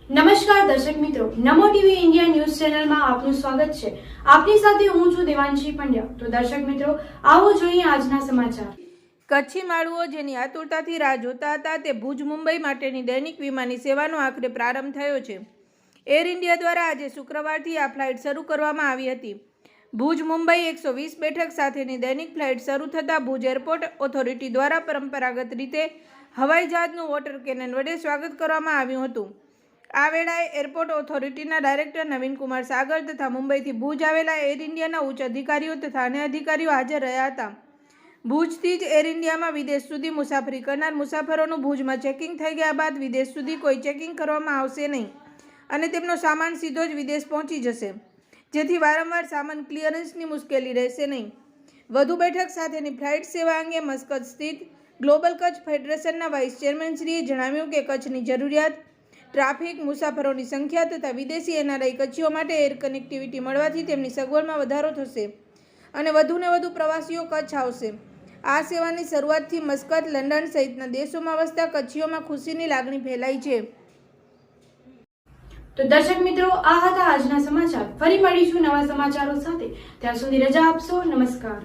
નમસ્કાર દર્શક મિત્રો, નમો ટીવી ઇન્ડિયા ન્યૂઝ ચેનલમાં આપનું સ્વાગત છે। આપની સાથે હું છું દેવાંશી પંડ્યા। તો દર્શક મિત્રો, આવો જોઈએ આજના સમાચાર। કચ્છી માળુઓ જેની આતુરતાથી રાહ જોતા હતા તે ભુજ મુંબઈ માટેની દૈનિક વિમાની સેવાનો આખરે પ્રારંભ થયો છે। એર ઇન્ડિયા દ્વારા આજે શુક્રવારથી આ ફ્લાઇટ શરૂ કરવામાં આવી હતી। ભુજ મુંબઈ 120 બેઠક સાથેની દૈનિક ફ્લાઇટ શરૂ થતાં ભુજ એરપોર્ટ ઓથોરિટી દ્વારા પરંપરાગત રીતે હવાઈ જહાજનું વોટર કેનન વડે સ્વાગત કરવામાં આવ્યું હતું। આ વેળાએ એરપોર્ટ ઓથોરિટીના ડાયરેક્ટર નવીન કુમાર સાગર તથા મુંબઈથી ભુજ આવેલા એર ઇન્ડિયાના ઉચ્ચ અધિકારીઓ તથા અન્ય અધિકારીઓ હાજર રહ્યા હતા। ભુજથી જ એર ઇન્ડિયામાં વિદેશ સુધી મુસાફરી કરનાર મુસાફરોનું ભુજમાં ચેકિંગ થઈ ગયા બાદ વિદેશ સુધી કોઈ ચેકિંગ કરવામાં આવશે નહીં અને તેમનો સામાન સીધો જ વિદેશ પહોંચી જશે, જેથી વારંવાર સામાન ક્લિયરન્સની મુશ્કેલી રહેશે નહીં। વધુ બેઠક સાથેની ફ્લાઇટ સેવા અંગે મસ્કત સ્થિત ગ્લોબલ કચ્છ ફેડરેશનના વાઇસ ચેરમેનશ્રીએ જણાવ્યું કે કચ્છની જરૂરિયાત, ટ્રાફિક, મુસાફરોની સંખ્યા તથા વિદેશી એનઆરઆઈ કચ્છીઓ માટે એર કનેક્ટિવિટી મળવાથી તેમની સગવડમાં વધારો થશે અને વધુને વધુ પ્રવાસીઓ કચ્છ આવશે। આ સેવાની શરૂઆતથી મસ્કત, લંડન સહિતના દેશોમાં વસતા કચ્છીઓમાં ખુશીની લાગણી ફેલાઈ છે। તો દર્શક મિત્રો, આ હતા આજના સમાચાર। ફરી મળીશું નવા સમાચારો સાથે। ત્યાં સુધી રજા આપશો। નમસ્કાર।